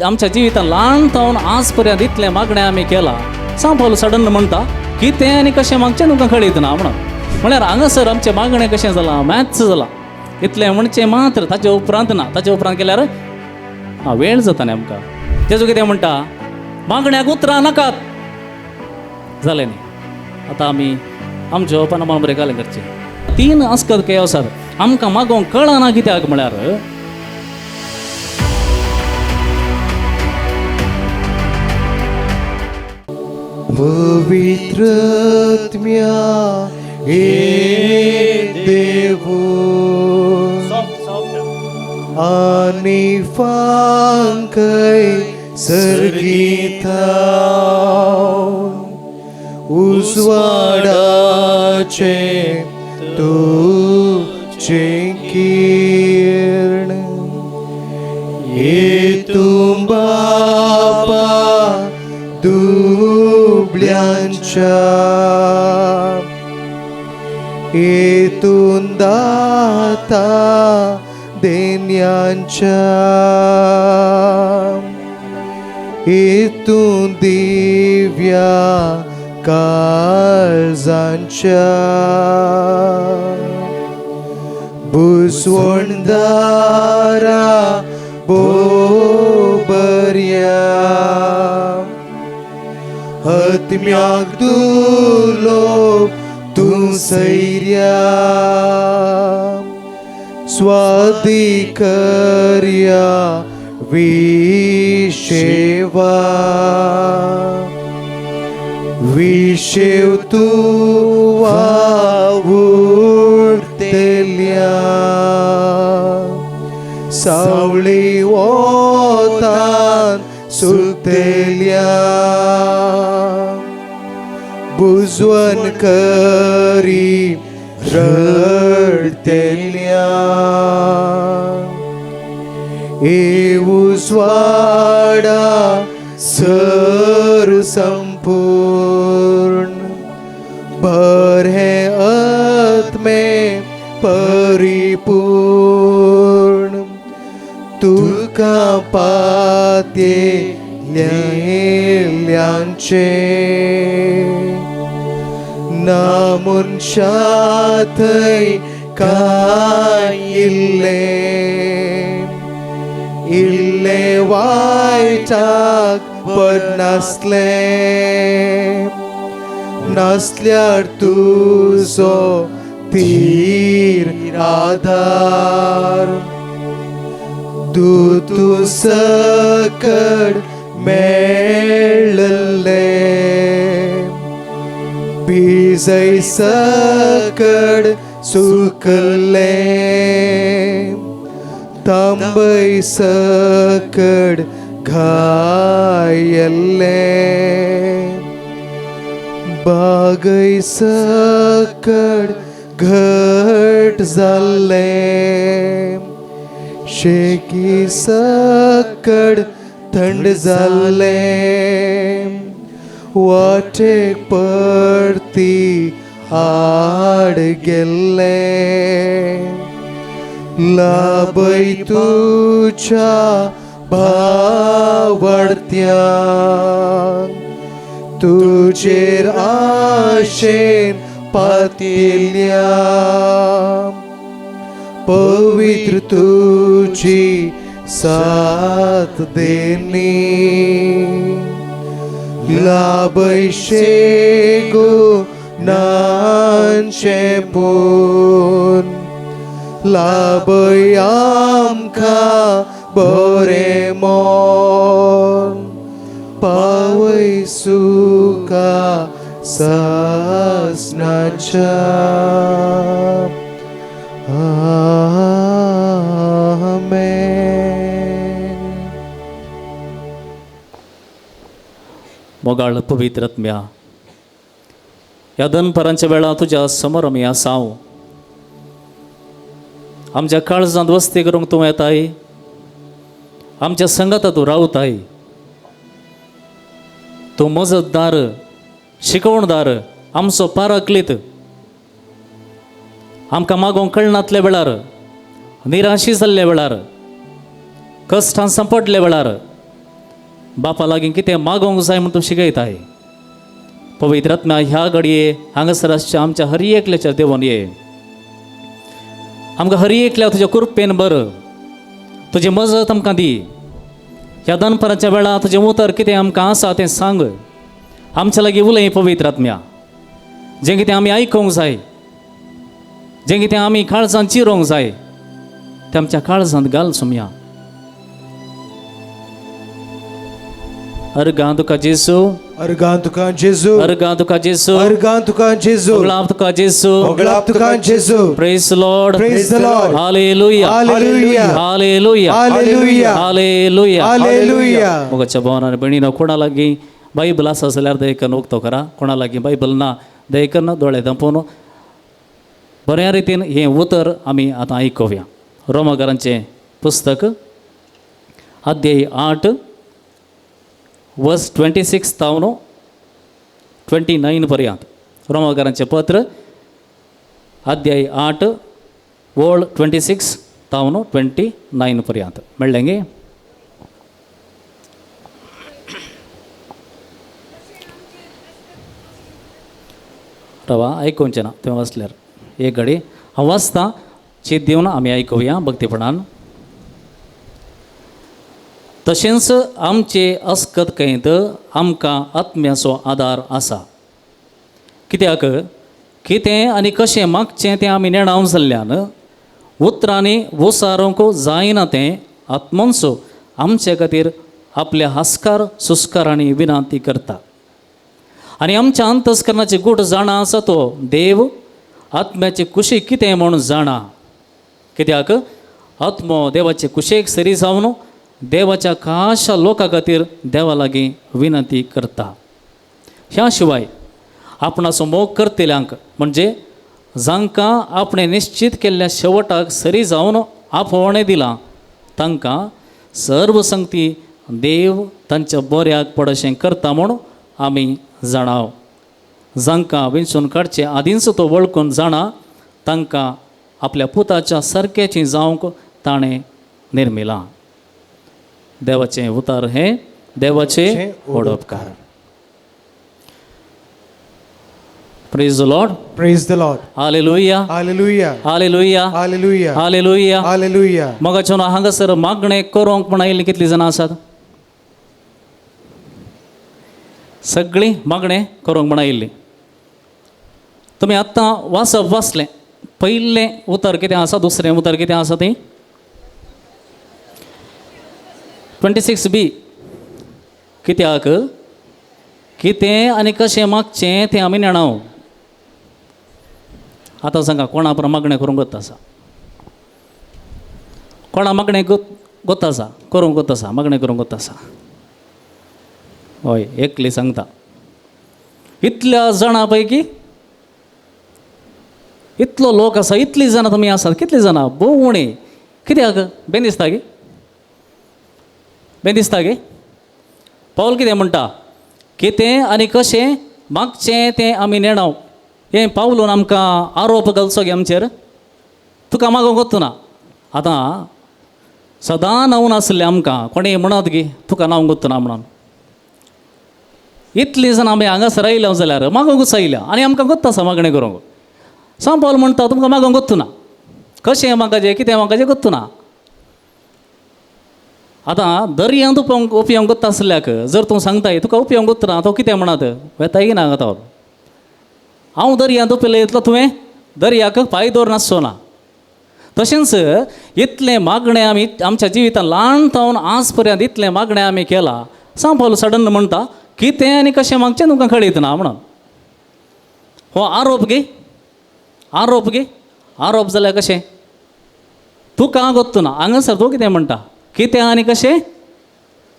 आमच्या जिवितान ल्हान थावन आज पर्यंत इतले मागणे आमी केला सांपल सडन म्हणटा कितें आनी कशें मागचें तुमकां कळीत ना म्हणून. म्हळ्यार हांगासर आमचें मागणें कशें जालां, मॅथ्स जालां. इतलें म्हणचें मात्र ताचे उपरांत ना. ताचे उपरांत केल्यार वेळ जाता न्ही आमकां. तेजो कितें म्हणटा, मागण्याक उतरां नाकात. जालें न्ही. आतां आमी आमच्या ओपन बरें घालें करचें. 3 आस्कत केसात आमकां मागोवंक कळना कित्याक म्हळ्यार पवित्रत्म्या हे देवो आनी फांकय सर्गीता उजवाडाचे तुझे किरण येतून बापा दुबळ्यांच्या येतून दाता देण्यांच्या येतून दिव्या काळजांच्या बुसवणदारा बोबर्या हत्म्याक दुलोप तूं सैर्या स्वादिकर्या विशेवा विशेव तूं वावुरतेल्या सावळी वोतान सुतेल्या बुजवन करी रडतेल्या उजवाडा सर संपूर्ण भर हे आत्मे परिपूर्ण तुका पातेल्यांचे नामुन शाथय काय इल्ले वायटाक पड नासल्यार तुजो तीर आधार तू सकड मेळ्ळले पिजय सकड सुकले तांबय सकड घायल्ले बागय सकड घट जाल्ले शेकी सकड थंड जाल्ले वाटेक परती आड गेल्ले लाभय तुझ्या भावार्थ्यान तुजेर आशेन पातिल्या पवित्र तुझी साथ देनी लाभैशेगो नांचे पोन लाभय आमकां बरे मोन पावय सुका सासनाच्या आमेन. मोगाळ पवित्रत्म्या ह्या दनपरांच्या वेळा तुझ्या समोर आमी आसांव. आमच्या काळजांत वस्ती करूंक तूं येताय, आमच्या संगता तूं रावताय. तूं मजतदार, शिकवणदार, आमचो पाराक्लीत. आमकां मागोवंक कळनातल्या वेळार, निराशी जाल्ल्या वेळार, कश्टां संपटल्या वेळार बापा लागीं कितें मागोंक जाय म्हूण तूं शिकयताय. पवित्र आत्म्या ह्या घडये हांगासर आसच्या आमच्या हर एकल्याच्या देवून ये. आमकां हर एकल्या तुज्या कृपेन बर, तुजी मजत आमकां दी. ह्या दनपराच्या वेळार तुजें उतर कितें आमकां आसा तें सांग. आमच्या लागीं उलय पवित्र आत्म्या. जें कितें आमी आयकोंक जाय, जें कितें आमी काळजांत चिरोंक जाय तें आमच्या काळजांत घाल सुमया. अर्गां तुका जेसू, अर्गां तुका जेजू, अर्गां तुका जेसू, अर्गां तुका जेजू, होगळाप तुका जेसू. होगळाप तुका जेजू. Praise Lord, Praise the Lord. Hallelujah, Hallelujah. Hallelujah, Hallelujah. Hallelujah. Hallelujah. मोगाच्या भावान भयणीनो, कोणा लागीं बायबल आसा जाल्यार दयेकन उक्तो करा. कोणा लागीं बायबल ना दयेकन दोळे धांपून बऱ्या रितीन हें उतर आमी आतां आयकुया. रोमाकारांचें पुस्तक अध्याय 8 वर्स 26 तावन 29 पर्यंत. रोमाकारांचें पत्र अध्याय 8 वोळ 26 तावन 29 पर्यंत. मेळ्ळें गे? रवा आयकोवचें ना तुवें वाचल्यार. एक घडी हांव वाचतां, चीत दिवन आमी आयकुया भक्तीपणान. तशेंच आमचे अस्कतकायेंत आमकां आत्म्याचो आदार आसा. कित्याक कितें आनी कशें मागचें तें आमी नेणाव जाल्ल्यान उतरांनी वसारूंक जायना तें आत्मोंचो आमचे खातीर आपल्या हास्कार सुस्कारांनी विनंती करता. आनी आमच्या अंतस्करणाची गूढ जाणा आसा तो देव आत्म्याची कुशी कितें म्हूण जाणा. कित्याक आत्मो देवाचे कुशेक सरी जावन देवाच्या खाशा लोकां खातीर देवा लागीं विनंती करता. ह्या शिवाय आपणाचो मोग करतल्यांक म्हणजे जांकां आपणें निश्चित केल्ल्या शेवटाक सरी जावन आपोवणें दिलां तांकां सर्व संगती देव तांच्या बऱ्याक पडशें करता म्हूण आमी जाणाव. जांकां विंचून काडचें आदींच तो वळखून जाणा तांकां आपल्या पुताच्या सारकेचीं जावंक ताणें निर्मिलां. देवाचें उतार हें देवाचे ओडपकार. Praise the Lord. Praise the Lord. Hallelujah, Hallelujah. Hallelujah, Hallelujah. Hallelujah. Hallelujah. मगाच्यान हांगासर मागणें करूंक म्हण आयिल्लीं कितलीं जाणां आसात? सगळीं मागणें करूंक म्हण आयिल्लीं. तुमी आत्तां वाचप वाचलें. पयलें उतर कितें आसा, दुसरें उतर कितें आसा तें 26b. कित्याक कितें आनी कशें मागचें तें आमी नेणाव. आतां सांगा, कोणा पर मागणें करूंक गत आसा? कोणा मागणें गत आसा? करूंक गत आसा? मागणें करूंक गत आसा? हय, एकली सांगता. इतल्या जाणां पैकी इतलो लोक आसा, इतलीं जाणां तुमी आसात. कितलीं जाणां? भोव उणी. कित्याक? बेन दिसता गे? बेन दिसता गे? पावल कितें म्हणटा? कितें आनी कशें मागचें तें आमी नेणाव. हें पावलून आमकां आरोप घालचो गे आमचेर? तुका मागोंक गत ना. आतां सदां नांव नासलें आमकां कोणें म्हणत गे तुका नांव गत ना म्हणून. इतलीं जाणां आमी हांगासर आयल्या जाल्यार मागोंकूच आयल्या आनी आमकां गत आसा मागणें करूंक. सांग पावल म्हणटा तुमकां मागोंक गत ना. कशें मागपाचें, कितें मागपाचें गत ना. आतां दर्यांत उपयोंक गत आसल्याक जर तूं सांगताय तुका उपयोंक गत ना, तो कितें म्हणत वेताय ना आतां हांव दर्यांत उपेले इतलो तुवें दर्याक पांय दवर नासचो ना. तशेंच इतलें मागणें आमी आमच्या जिवितांत ल्हान थावन आज पर्यंत इतलें मागणें आमी केलां. सांग पावल सडन म्हणटा कितें आनी कशें मागचें तुमकां कळीत ना म्हणून. हो आरोप गे, आरोप गे. आरोप जाल्यार कशें? तुका गत ना. हांगासर तूं कितें म्हणटा? कितें आनी कशें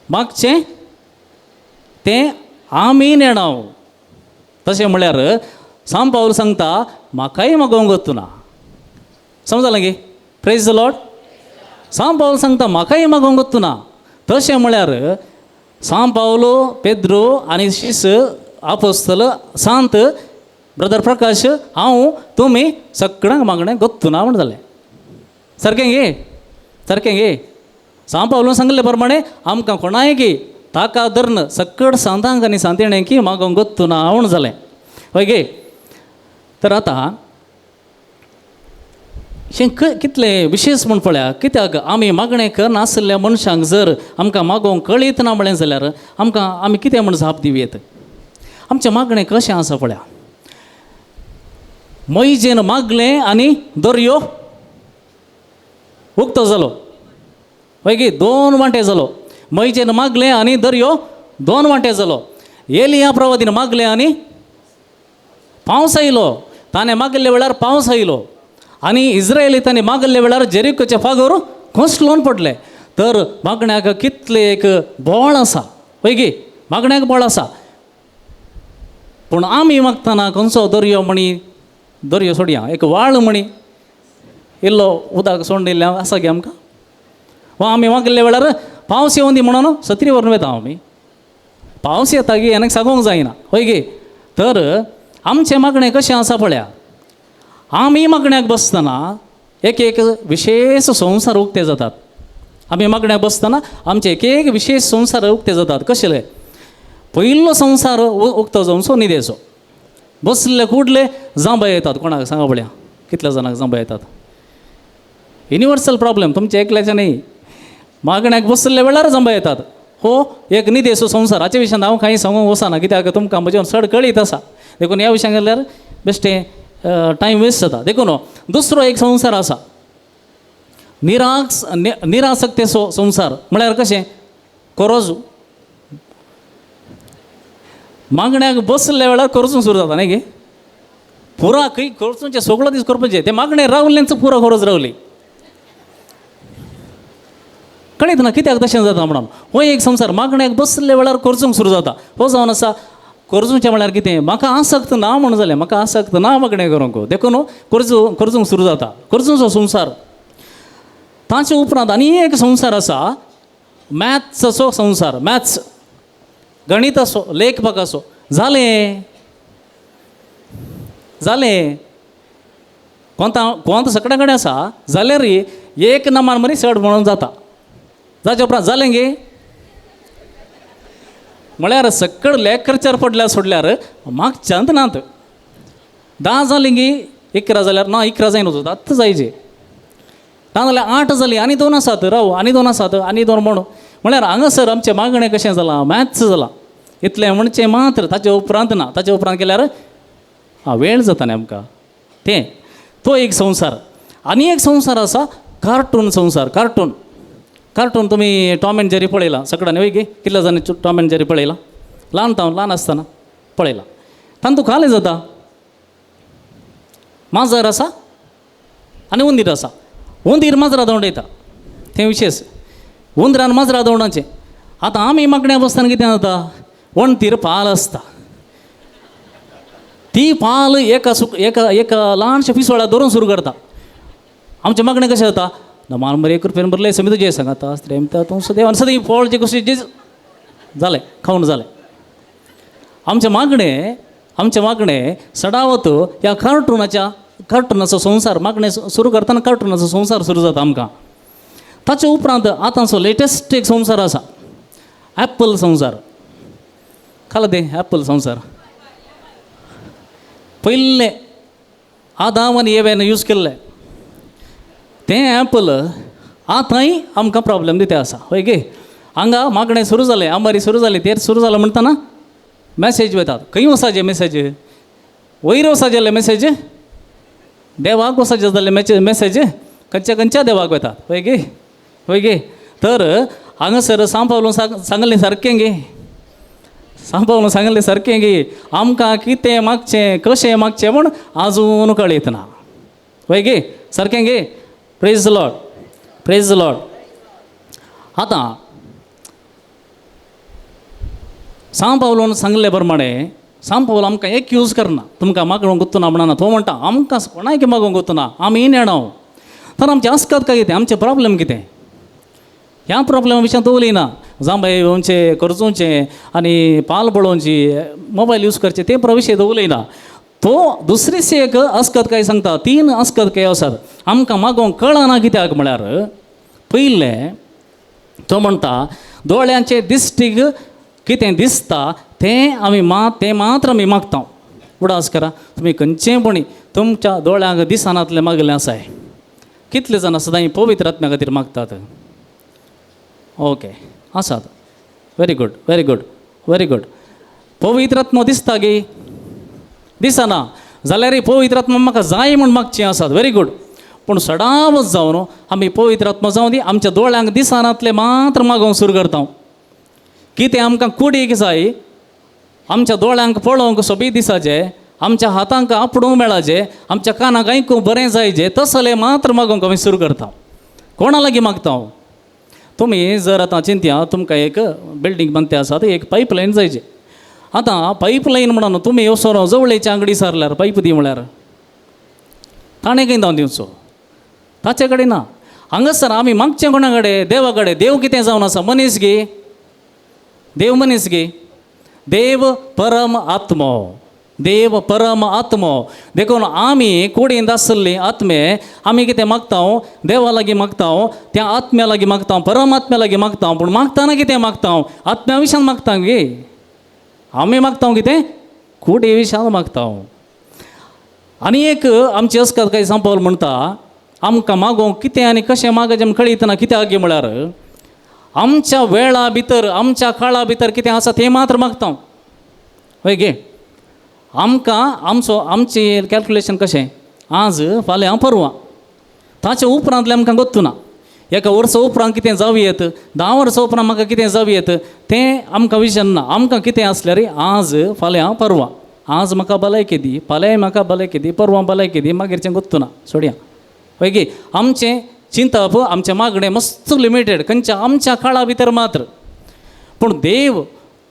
मागचें तें आमी नेणाव. तशें म्हळ्यार सांग पावल सांगता म्हाकाय मागोंक गत ना. समजलें गे? Praise the Lord. सांग पावल सांगता म्हाकाय मागोंक गत ना. तशें म्हळ्यार सांग पावलो, पेद्रो आनी शीस आपोस्तल सांत ब्रदर प्रकाश हांव तुमी सगळ्यांक मागणें गत ना म्हण जालें. सारकें गे? सारकें गे? सांग पावलून सांगले प्रमाणे आमकां कोणाय गे ताका धरण सकड सांतांक आनी सांतेणें की म्हाका गोत्तू ना आवण जालें हय गे. तर आतां हें कितले विशेश म्हूण पळया, कित्याक आमी मागणें करनासलेल्या मनशांक जर आमकां मागोवंक कळीत ना म्हळें जाल्यार आमी कितें म्हूण जाप दिवयेत. आमचें मागणें कशें आसा पळया, मैजेन मागलें आनी दर्यो उक्तो जालो हय गे. 2 वांटे जालो. मैजेन मागलें आनी दर्यो 2 वांटे जालो. एलिया प्रवादीन मागलें आनी पावस आयलो. ताणें मागले वेळार पावस आयलो आनी इज्रायेलीतांनी मागले वेळार जेरिकोचे फागर कोसळून पडले. तर मागण्याक कितले एक बोळ आसा हय गे, मागण्याक बोळ आसा. पूण आमी मागतना खंयचो दर्यो म्हणी, दर्यो सोडया, एक व्हाळ म्हणी इल्लो उदक सोडिल्लें आसा गे आमकां. वा आमी मागले वेळार पावस येवं दी म्हणून सत्री व्हरून वयता आमी. पावस येता गे हें सांगूंक जायना हय गे. तर आमचें मागणें कशें आसा पळया, आमी मागण्याक बसतना एक विशेष संवसार उक्ते जातात. आमी मागण्याक बसतना आमचे एक विशेष संवसार उक्ते जातात. कशेले, पयलो संवसार उक्तो जावचो न्हिदेचो. बसले कुडले जांबे येतात. कोणाक सांगा पळया, कितल्या जाणांक जांबे येतात. युनिवर्सल प्रॉब्लेम, तुमचे एकल्याचे न्ही. मागण्याक बसले वेळार जांबे येतात. हो एक न्हिदेचो संवसार. हाचे विशयान हांव कांय सांगूंक वचना, कित्याक तुमकां म्हजें चड कळीत आसा. देखून ह्या विशयान गेल्यार बेश्टें टायम वेस्ट जाता. देखून दुसरो एक संवसार आसा, निरासक्तेचो संवसार. म्हळ्यार कशें, कोरोजू. मागण्याक बसले वेळार करचूंक सुरू जाता न्ही गे. पुरा खंय करचूंचे सगळो दीस करपाचें. ते मागणें रावल्लेंच पुरो गरज रावली. कळीत ना कित्याक तशें जाता म्हणून. हो एक संवसार. मागण्याक बसले वेळार करचूंक सुरू जाता. हो जावन आसा करचूंचें म्हळ्यार कितें, म्हाका आसक्त ना म्हण जालें. म्हाका आसक्त ना मागणें करूंक. देखून करचूंक सुरू जाता. करचूंचो संवसार. ताचे उपरांत आनी एक संवसार आसा, मॅथ्साचो संवसार. मॅथ्स, गणिताचो, लेखपाकाचो. जालें कोंत सगळ्या कडेन आसा. जाल्यार एक नमान मरी चड म्हणून जाता. जाचे उपरांत जालें गे. म्हळ्यार सकड लेक्चर पडल्यार सोडल्यार मागच्यांत नात. 10 जालीं गे, 11 जाल्यार ना 11 जायन वचत, आतां जायचे. 10 जाल्यार 8 जालीं, आनी 2 आसात, राव आनी 2 आसात, आनी 2 म्हणून. म्हळ्यार हांगासर आमचें मागणें कशें जालां, मॅथ्स जालां. इतलें म्हणचें मात्र. ताचे उपरांत ना. ताचे उपरांत केल्यार वेळ जाता न्ही आमकां. तें तो एक संवसार. आनी एक संवसार आसा, कार्टून संवसार. कार्टून तुमी टॉम एंड जेरी पळयलां सगळ्यांनी वय गे. कितल्या जाणांनी टॉम एंड जेरी पळयलां? ल्हान आसतना पळयलां. तातूंत खालें जाता, माजर आसा आनी हुंदीर आसा. हुंदीर माजरां दवंडयता, तें विशेश. हुंदरान माजरां दवंडाचें. आतां आमी मागण्या बसतना कितें जाता, वणटीर पाल आसता. ती पाल एका ल्हानशा पिसोळ्या धरून सुरू करता. आमचें मागणें कशें जाता, नमान मरे 1 रुपयान भरले समी तुजें सांगाता प्रेमता तूं सदैव आनी सदैव पोळचें कशें जालें, खावन जालें. आमचें मागणें सडावत ह्या कार्टुनाचो संवसार. मागणें सुरू करतना कार्टुनाचो संवसार सुरू जाता आमकां. ताचे उपरांत आतांचो लेटेस्ट एक संवसार आसा, ॲपल संवसार. खाला तें ॲपल संवसार. पयलें आदाम आनी एवेन यूज केल्लें तें ॲपल आतांय आमकां प्रॉब्लेम दिता आसा हय गे. हांगा मागणें सुरू जालें, आमारी सुरू जाली, तेर सुरू जालें म्हणटना मॅसेज वतात. खंय वसाचें मॅसेज, वयर वसाचें मॅसेज, देवाक वसाचें जाल्लें मॅसेज खंयच्या देवाक वतात हय गे. तर हांगासर सांपावलो सांगलें सारकें गे. सांपावलो सांगलें सारकें गे. आमकां कितें मागचें कशें मागचें म्हूण आजून कळयत ना हय गे. सारकें गे. Praise the Lord. आतां सांपावलोन सांगले प्रमाणे सांपावलो आमकां एक यूज करना. तुमकां मागोवंक गुत्तना म्हणना. तो म्हणटा आमकां कोणाक मागोवंक गुत्तना, आमी नेणाव. तर आमचें आसतात काय कितें, आमचें प्रॉब्लेम कितें, ह्या प्रॉब्लेमा विशयान तो उलयना. जांबे येवचें, करचोवचें आनी पाल पळोवची, मोबायल यूज करचें, ते विशय तो उलयना. तो दुसरीच एक आस्कतकाय सांगता. 3 आस्कतकाय आसात. आमकां मागोवंक कळना कित्याक म्हळ्यार, पयलें तो म्हणटा दोळ्यांचे दिश्टीक कितें दिसता तें मात्र आमी मागता. उडास करा, तुमी खंयचेपणी तुमच्या दोळ्यांक दिसानांतलें मागलें आसाय. कितले जाण सदां पवित्र आत्म्या खातीर मागतात. ओके, आसात. Very good, very good, very good. पवित्र आत्मा दिसता गे, दिसना जाल्यार पवित्र आत्मा म्हाका जाय म्हूण मागचें आसात. Very good. पूण सदांच जावन आमी पवित्र आत्मा जावं दी आमच्या दोळ्यांक दिसानांतले मात्र मागोवंक सुरू करता. कितें आमकां कुडीक जाय, आमच्या दोळ्यांक पळोवंक सोबीत दिसाचे, आमच्या हातांक आपडूंक मेळाचे, आमच्या कानाक आयकूंक बरें जायचें, तसलें मात्र मागोवंक आमी सुरू करता. कोणा लागीं मागता? तुमी जर आतां चिंत्या तुमकां एक बिल्डींग बांदते आसा थंय एक पायपलायन जायचे. आतां पायपलायन म्हणून तुमी वचून जवळच्या अंगडी सारल्यार पायप दी म्हळ्यार ताणें खंय जावन दिवचो? ताचे कडेन ना. हांगासर आमी मागचें कोणा कडेन? देवा कडेन. देव कितें जावन आसा? मनीस गे. देव मनीस गे. देव परम आत्मो. देव परम आत्मो देखून आमी कुडींत आसली आत्मे आमी कितें मागता? देवा लागीं मागता, त्या आत्म्या लागीं मागता, परम आत्म्या लागीं मागता. पूण मागतना कितें मागता? आत्म्या विशयान मागता गे. आमी मागता कितें? कुडी विशयान मागता. आनी एक आमची अस्कत काही सांपावल म्हणटा आमकां मागोवंक कितें आनी कशें मागचें म्हण कळयतना कित्याक गे म्हळ्यार आमच्या वेळा भितर, आमच्या काळा भितर कितें आसा तें मात्र मागता. हय गे. आमचें कॅल्क्युलेशन कशें? आज, फाल्यां, परवां. ताचे उपरांतलें आमकां गोत्तू ना. एका वर्सा उपरांत कितें जावं येत, 10 वर्सां उपरांत म्हाका कितें जावं येत तें आमकां विजन ना. आमकां कितें आसल्यार आज, फाल्यां, परवां. आज म्हाका भलायकी दी, फाल्यां म्हाका भलायकी दी, परवां भलायकी दी, मागीरचें गोत्तू ना. सोडया. हय गे. आमचें चिंतप, आमचें मागणें मस्त लिमिटेड, खंयच्या आमच्या काळा भितर मात्र. पूण देव,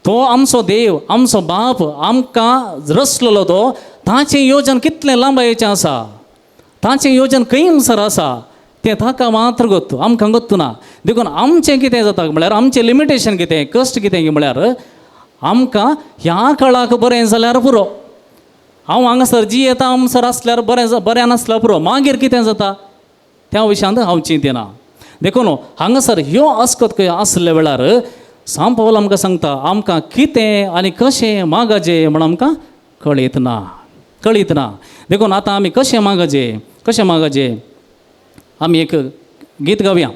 तो आमचो देव, आमचो बाप आमकां रचलेलो तो, ताचें योजन कितलें लांबायेचें आसा, ताचें योजन खंयसर आसा तें ताका मात्र गोत्तू, आमकां गोत्तू ना. देखून आमचें कितें जाता म्हळ्यार आमचें लिमिटेशन कितें, कश्ट कितें म्हळ्यार आमकां ह्या काळाक बरें जाल्यार पुरो. हांव हांगासर जी येता हांगासर आसल्यार बरें नासल्यार पुरो. मागीर कितें जाता त्या विशयांत हांव चिंतेना. देखून हांगासर ह्यो अस्कत आसल्या वेळार सांत पावल आमकां सांगता आमकां कितें आनी कशें मागचें म्हण आमकां कळीत ना. देखून आतां आमी कशें मागचें आमी एक गीत गावया.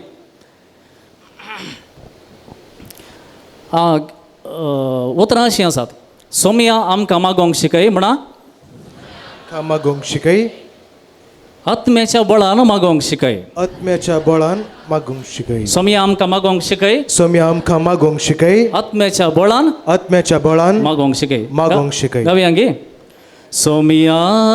उतरां अशीं आसात. सोम्या आमकां मागोवंक शिकय म्हणा, मागोवंक शिकय, आत्म्याच्या बळान मागोवंक शिकय. आत्म्याच्या बळान मागोवंक शिकय. सोम्या आमकां मागोवंक शिकय, सोम्या आमकां मागोवंक शिकय, आत्म्याच्या बळान मागोवंक शिकय. गावया गे. सोम्या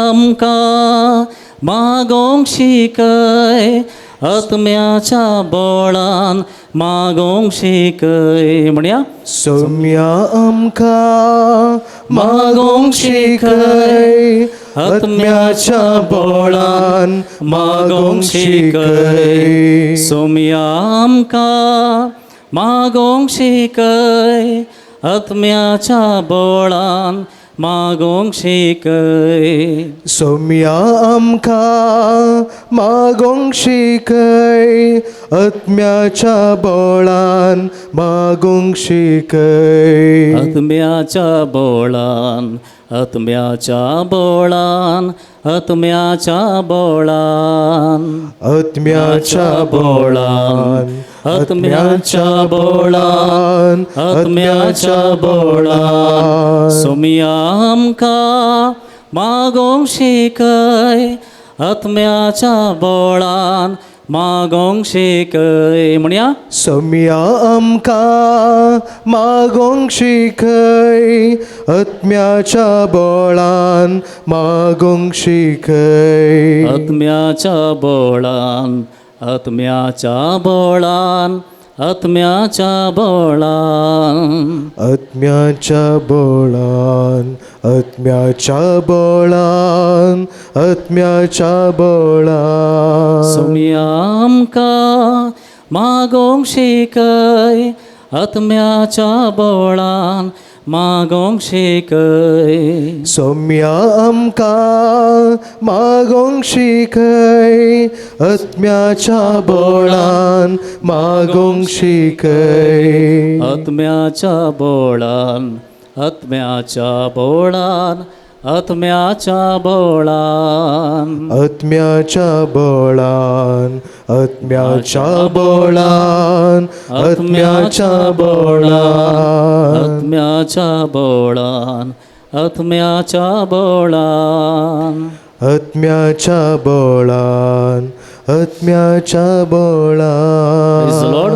आमकां मागोवंक शिकय, आत्म्याच्या बळान मागोवंक शिकय. म्हणया सोम्या आमकां मागोवंक शिकय, आत्म्याच्या बळान मागोवंक शिकय. सोम्या आमकां मागोवंक शिकय, आत्म्याच्या बळान मागोवंक शिकय. सोम्या आमकां मागोवंक शिकय, आत्म्याच्या बळान मागोवंक शिकय. आत्म्याच्या बळान, आत्म्याच्या बळान, आत्म्याच्या बळान, आत्म्याच्या बळान, आत्म्याच्या बळान, आत्म्याच्या बळान. सोम्या आमकां मागोवंक शिकय, आत्म्याच्या बळान मागोवंक शिकय. म्हणया सोम्या आमकां मागोवंक शिकय, आत्म्याच्या बळान मागोवंक शिकय. आत्म्याच्या बळान, आत्म्याच्या बळान, आत्म्याच्या बळान, आत्म्याच्या बळान, आत्म्याच्या बळान, आत्म्याच्या बळान. सोम्या आमकां मागोवंक शिकय, आत्म्याच्या बळान मागोंक शिकय. सौम्या आमकां मागोंक शिकय, आत्म्याच्या बोळान मागोंक शिकय. आत्म्याच्या बोळान, आत्म्याच्या बोळान, आत्म्याच्या बोळान. आत्म्याच्या बोळान, आत्म्याच्या बोळान, आत्म्याच्या बोळान. आत्म्याच्या बोळान, आत्म्याच्या बोळान. आत्म्याच्या बोळान, आत्म्याच्या बोळान. Praise the Lord.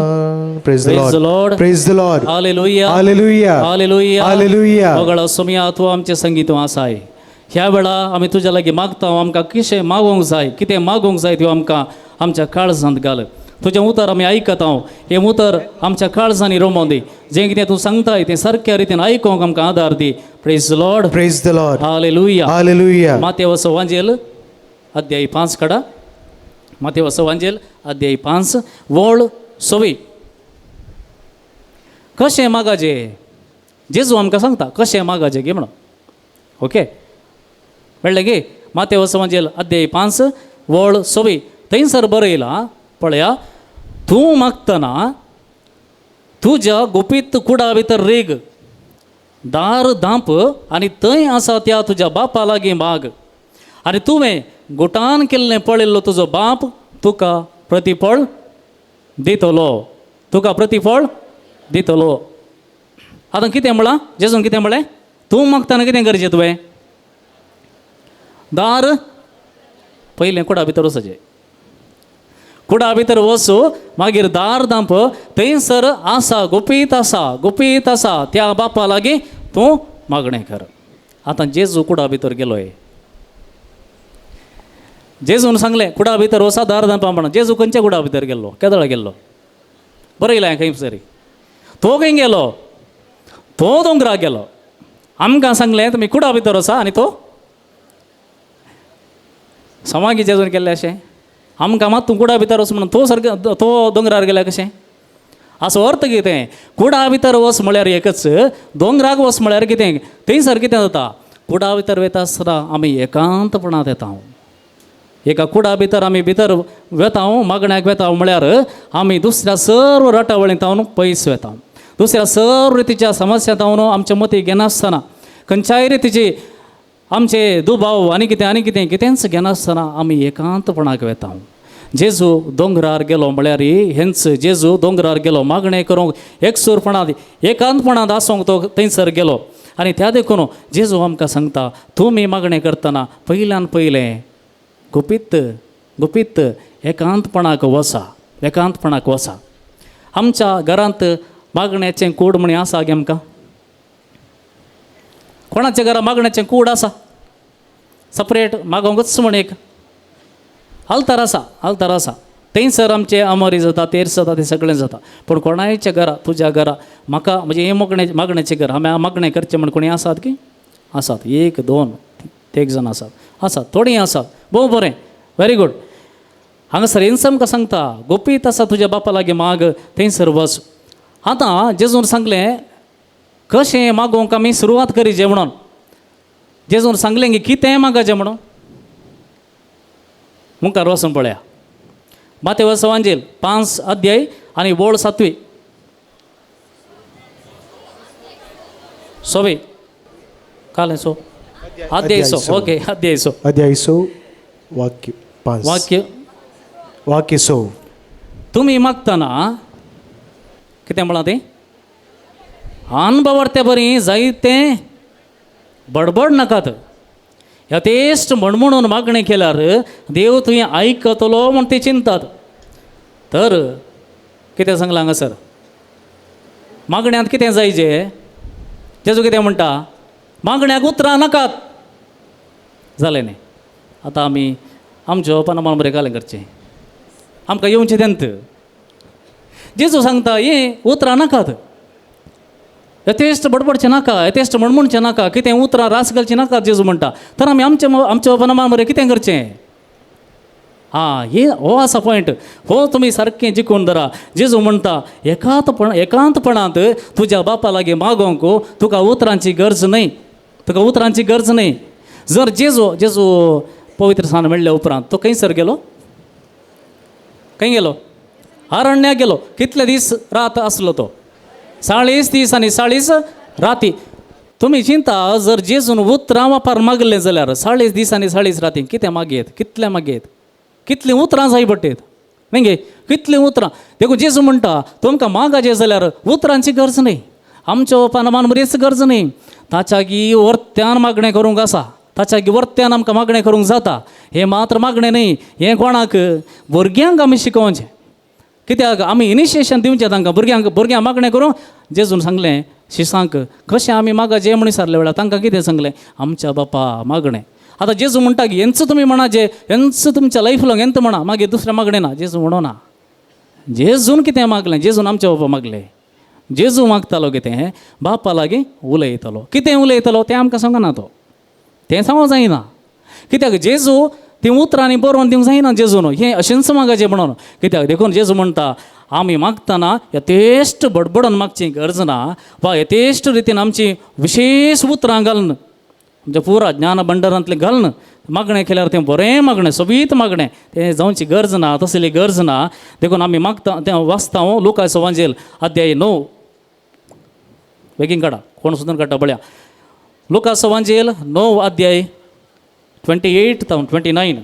Praise the Praise the Lord. Lord. Praise the Lord. Hallelujah. Hallelujah. Hallelujah. Hallelujah. वगळा सोमया तूं आमचें संगीत आसाय. ह्या वेळा आमी तुज्या लागीं मागता, आमकां कितें मागोंक जाय, कितें मागोंक जाय त्यो आमकां आमच्या काळजांत घाल. तुजें उतर आमी आयकता. हें उतर आमच्या काळजांनी रोमोवन दी. जें कितें तूं सांगताय तें सारक्या रितीन आयकोंक आमकां आदार दी. Praise the Lord. Praise the Lord. Hallelujah. Hallelujah. मातेवस वांजेल अध्याय 5 काडा. मातेवस वांजेल अध्याय 5 वळ 6. कशें मागाजे. जेजू आमकां सांगता कशें मागाजे गे म्हणून. ओके, कळ्ळें गे. मातेवस वांजेल अध्याय 5 वळ 6. थंयसर बरयलां पळया, तूं मागतना तुज्या गुपीत कुडा भितर रेग, दार धांप आनी थंय आसा त्या तुज्या बापा लागीं माग. आनी तुवें गुटान केल्लें पळयल्लो तुजो बाप तुका प्रतिफळ दितलो. तुका प्रतिफळ दितलो. आतां कितें म्हळां जेजून, कितें म्हळें? तूं मागतना कितें करचें तुवें? दार पयलें कुडा भितर वचचें. कुडा भितर वचू, मागीर दार धांप, थंयसर आसा गुपीत आसा त्या बापा लागीं तूं मागणें कर. आतां जेजू कुडा भितर गेलोय. जेजून सांगलें कुडा भितर वचा, दार धांपा म्हणून. जेजू खंयच्या कुडा भितर गेल्लो? केदळा गेल्लो? बरयलां खंय सरी. तो खंय गेलो? तो दोंगराक गेलो. आमकां सांगलें तुमी कुडा भितर वचा, आनी तो समागी जेजून केल्लें अशें. आमकां मात तूं कुडा भितर वच म्हणून तो दोंगरार गेल्या कशें? असो अर्थ कितें? कुडा भितर वच म्हळ्यार एकच, दोंगराक वच म्हळ्यार कितें? थंयसर कितें जाता? कुडा भितर वता आसतना आमी एकांतपणांत येता. एका कुडा भितर आमी भितर वेता, मागण्याक वेता म्हळ्यार आमी दुसऱ्या सर्व रटावळींतावन पयस वेता. दुसऱ्या सर्व रितीच्या समस्यांतावन आमच्या मती घेनासतना, खंयच्याय रितीची आमचे दुबाव आनी कितें कितेंच घेनासतना आमी एकांतपणाक वेता. जेजू दोंगरार गेलो म्हळ्यार हेंच जेजू दोंगरार गेलो मागणें करूंक, एकसूरपणांत एकांतपणांत आसूंक तो थंयसर गेलो. आनी त्या देखून जेजू आमकां सांगता, तुमी मागणें करतना पयल्यान पयलें गुपीत एकांतपणाक वचा. एकांतपणाक वचा. आमच्या घरांत मागण्याचें कूड म्हणी आसा गे आमकां? कोणाच्या घरा मागण्याचें कूड आसा? सपरेट मागोंकच म्हण एक आल्तार आसा. थंयसर आमचें आमोरी जाता, तेर जाता, तें सगळें जाता. पूण कोणाच्या घरा, तुज्या घरा म्हाका म्हणजे हें मागण्याचें घर, हांवें मागणें करचें म्हण कोणी आसात की? आसात. 1 2 एक जण आसात. थोडीं आसात. भोव बरें, व्हेरी गूड. हांगासर हेंच आमकां सांगता, गुपीत आसा तुज्या बापा लागीं माग, थंयसर वच. आतां जेजून सांगलें कशें मागोवंक आमी सुरवात करीचे म्हणून. जेजून सांगलें की कितें मागचें म्हणून. मुखार वचून पळया. मातेवस वांजेल 5 अध्याय आनी वळ 7. 6 कालें 6 अध्याय 6. ओके, अध्याय 6 वाक्य 5. वाक्य 6. तुमी मागतना कितें म्हळां तें? अनुभवार्थे बरी जायतें बडबड नाकात. यथेश्ट म्हणून मागणें केल्यार देव तुवें आयकतलो म्हूण ते चिंतात. तर कितें सांगलां हांगासर? मागण्यांत कितें जायचें? जेजू कितें म्हणटा? मागण्याक उतरां नाकात. जालें न्ही? आतां आमी आमच्या पनामान बरें कालें करचें. आमकां येवचें तेंत. जेजू सांगता हें उतरां नाकात. यथेश्ट बडबडचें नाका, यथेश्ट म्हणचें नाका, कितें उतरां रास घालचें नाका जेजू म्हणटा. तर आमी आमच्या पनामान बरें कितें करचें? हे हो असा पॉईंट हो तुम्ही सारखें जिखून धरा. जेजू म्हणटा एकांतपणांत तुज्या बापा लागीं मागोंक तुका उतरांची गरज नाही. तुका उतरांची गरज नाही. जर जेजू पवित्र स्थान मेळ्ळ्या उपरांत तो खंयसर गेलो? खंय गेलो? अरण्याक गेलो. कितले दीस रात आसलो तो? 40 दीस आनी 40 राती. तुम्ही चिंता जर जेजून उतरां वापर मागले जाल्यार 40 दीस आनी 40 राती कितें मागयेत? कितले मागयेत? कितलीं उतरां जाय पडटेत मगे? कितलीं उतरां? देखो जेजू म्हणटा तुमकां मागाचें जाल्यार उतरांची गरज न्ही. आमच्या ओपान मानबरीच गरज न्ही. ताच्यागी वर्त्यान मागणें करूंक आसा. ताच्यागी वर्त्यान आमकां मागणें करूंक जाता. हें मात्र मागणें न्ही. हें कोणाक? भुरग्यांक आमी शिकोवचें. कित्याक आमी इनिशिएशन दिवचें तांकां भुरग्यांक मागणें करूं. जेजून सांगलें शिसांक कशें आमी मागचें म्हण विचारले वेळार तांकां कितें सांगलें? आमच्या बापा मागणें. आतां जेजू म्हणटा की हेंच तुमी म्हणाचे, हेंच तुमच्या लायफ लॉंग हेंच म्हणा, मागीर दुसरें मागणें ना. जेजू म्हणना. जेजून कितें मागलें? जेजून आमच्या बापा मागलें. जेजू मागतालो कितें? बापा लागीं उलयतलो. कितें उलयतलो तें आमकां सांगना तो. तें सांगूंक जायना. कित्याक जेजू ती उतरांनी बरोवन दिवंक जायना जेजून. हें अशेंच मागचें म्हणून. कित्याक देखून जेजू म्हणटा आमी मागतना यथेश्ट बडबडून मागची गरज ना. वा यथेश्ट रितीन आमची विशेष उतरां घालन म्हणजे पुरा ज्ञान भंडारांतलें घालन मागणें केल्यार तें बरें मागणें सोबीत मागणें तें जावची गरज ना. तसली गरज ना. देखून आमी मागता तें वाचता हांव लुकास एवांजेल अध्याय 9 बेगीन काडा. कोण सुद्दां काडटा बळ्या. लुकास एवांजेल 9 अध्याय 28 to 29.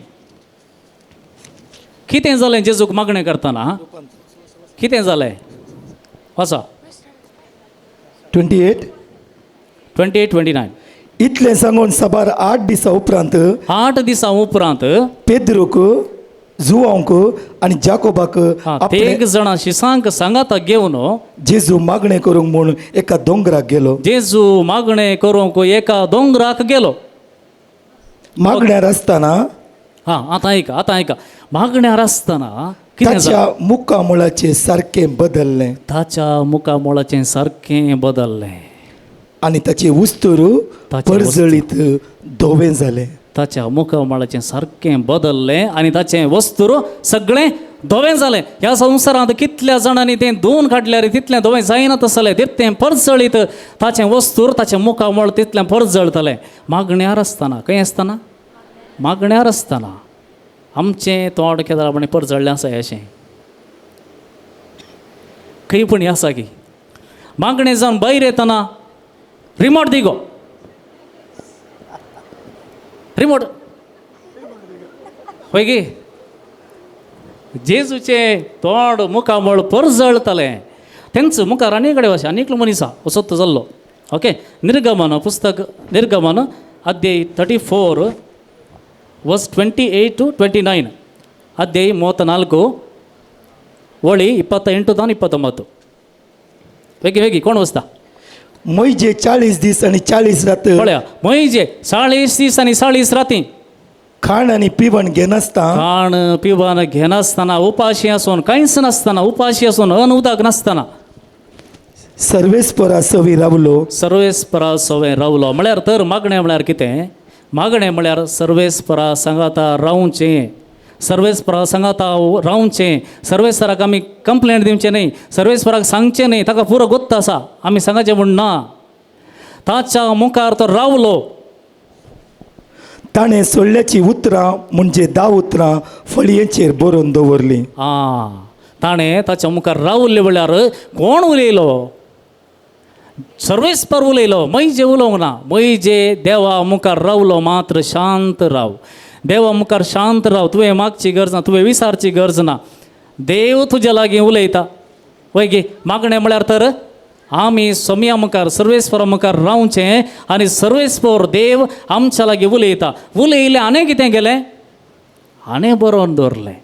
कितें जालें जेजूक मागणें करतना? कितें जालें? वाचा. 28-29 इतलें सांगून साबार 8 दिसां उपरांत 8 दिसां उपरांत पेद्रूक जुवांक आनी जाकोबाक आपणे एक जाणां शिसांक सांगाता घेवन जेजू मागणें करूंक म्हूण एका दोंगराक गेलो. जेजू मागणें करूंक एका दोंगराक गेलो. मागण्यार आसतना आतां ऐका मागण्यार आसतना कितें जालें? ताच्या मुखामळाचें सारकें बदल्लें ताच्या मुखामोळाचें सारकें बदल्लें आनी ताचें उस्तूर परजळीत धोवें जालें. ताच्या मुखामळाचें सारकें बदल्लें आनी ताचें वस्तूर सगळें धोवें जालें. ह्या संवसारांत कितल्या जाणांनी तें धुवन काडल्यार तितलें धोवें जायना तसलें. तितलें परजळीत ताचें वस्तूर ताचें मुखामळ तितलें परजळटलें. मागण्यार आसतना खंय आसतना? मागण्यार आसतना आमचें तोंड केदार म्हणे परजळ्ळें आसा अशें खंय पूण आसा की मागणें जावन भायर येतना रिमोट दी गो. रिमोट पळय गे. जेजूचें तोंड मुखामळ परजळतलें. तेंच मुखार आनी कडेन अशें आनीक मनीस आसा असोत जाल्लो. ओके. निर्गमन पुस्तक निर्गमन अध्याय 34 वर्स 28 to 29 अध्याय 34 वळी 28 to 29 वेगी वेगी कोण वचता? मैजे 40 दीस आनी 40 रात पळया मैजे 40 दीस आनी 40 राती खाण आनी पिवण घेनासता खाण पिवण घेनासतना उपाशी आसून कांयच नासतना उपाशी आसून उदक नासतना सर्वेस्परा सवी रावलो. सर्वेस्परा सवे रावलो. म्हळ्यार तर मागणें म्हळ्यार कितें? मागणें म्हळ्यार सर्वेस्परा सांगाता रावचें. सर्वेस्परा सांगाता रावचें. सर्वेस्पराक आमी कंप्लेंट दिवचें न्ही. सर्वेस्पराक सांगचें न्ही. ताका पुरो गोत्त आसा आमी सांगाचें म्हूण ना. ताच्या मुखार तो रावलो. ताणें सोडल्याची उतरां म्हणजे 10 उतरां फळयेचेर बरोवन दवरलीं. ताणें ताच्या मुखार रावल्ले म्हळ्यार कोण उलयलो? सर्वेस्पर उलयलो. मैजे उलोवंक ना. मैजे देवा मुखार रावलो मात्र शांत राव. देवा मुखार शांत राव. तुवें मागची गरज ना. तुवें विचारची गरज ना. देव तुज्या लागीं उलयता. वय गे मागणें म्हळ्यार तर आमी सोम्या मुखार सर्वेस्परा मुखार रावचें आनी सर्वेस्पर देव आमच्या लागीं उलयता. उलयलें आनी कितें केलें? आनी बरोवन दवरलें.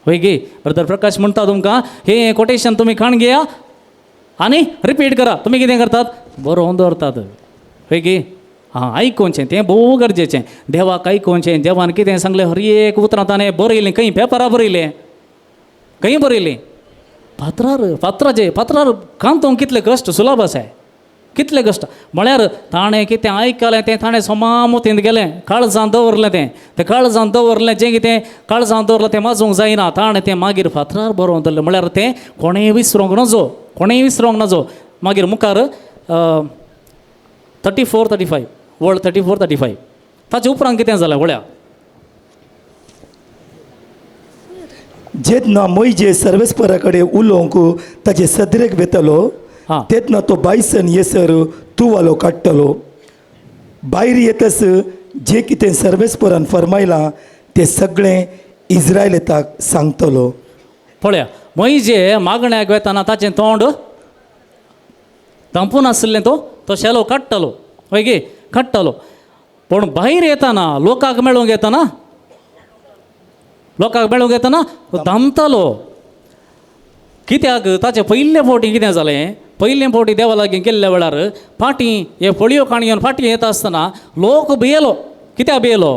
वय गे ब्रदर प्रकाश म्हणटा तुमकां हें कोटेशन तुमी काण घेया आनी रिपीट करा. तुमी कितें करतात? बरोवन दवरतात. वय गे आयकोवचें तें भोव गरजेचें. देवाक आयकोवचें. देवान कितें सांगलें हर एक उतरां ताणें बरयलें. खंय पेपरार बरयलें. खंय बरयलें? पात्रार कांतोवंक कितलें कश्ट सुलभ आसा. कितले कश्ट म्हळ्यार ताणें कितें आयकलें तें ताणें सोमामुतींत गेलें काळजांत दवरलें तें काळजांत दवरलें जें कितें काळजांत दवरलें तें माजूंक जायना ताणें तें मागीर फातरार बरोवन दवरलें म्हळ्यार तें कोणेंय विसरूंक नजो मागीर मुखार 34-35 वर्ड 34-35 ताचे उपरांत कितें जालें वळ्या जेन्ना मोइजे सर्वेस्परा कडेन उलोवंक ताचे सदरेक वेतलो हां. तेन्ना तो बायसन येसर तुवालो काडटलो भायर येतस जें कितें सर्वेस्परान फरमायलां तें सगळें इस्रायलेताक सांगतलो. पळया मोइजे मागण्याक वेताना ताचें तोंड धांपून आसलें तो शेलो काडटलो वय गे काडटलो पूण भायर येताना लोकांक मेळूंक येताना तो धांपतालो कित्याक ताचें पयले फावटी कितें जालें पयले फावटी देवा लागीं गेल्ल्या वेळार फाटीं हे फळयो काणयोन फाटीं येता आसतना लोक भियेलो कित्याक भियेलो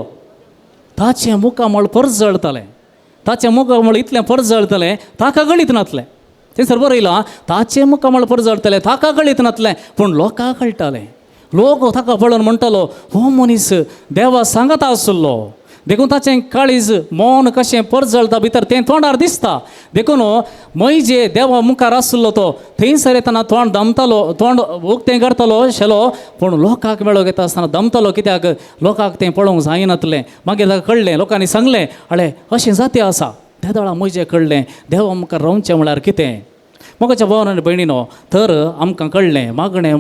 ताचें मुखामळ परजळतालें ताचें मुखामळ इतलें परजळतलें ताका गळीत नासलें थंयसर बरयलां ताचें मुखामळ परजळतलें ताका गळीत नासलें पूण लोकांक कळटालें लोक ताका पळोवन म्हणटालो हो मनीस देवा सांगता आसलो देखून ताचें काळीज मौन कशें परजळटा भितर तें तोंडार दिसता देखून मोइजे देवा मुखार आसलो तो थंयसर येताना तोंड दमतालो तोंड उक्तें करतालो शेलो पूण लोकांक मेळोंक येता आसतना दमतालो कित्याक लोकांक तें पळोवंक जायनातलें मागीर ताका कळ्ळें लोकांनी सांगलें अळे अशें जाती आसा त्या वेळा मोइजे कळ्ळें देवा मुखार रावचें म्हळ्यार कितें मोगाच्या भावान आनी भयणीनो तर आमकां कळ्ळें मागणें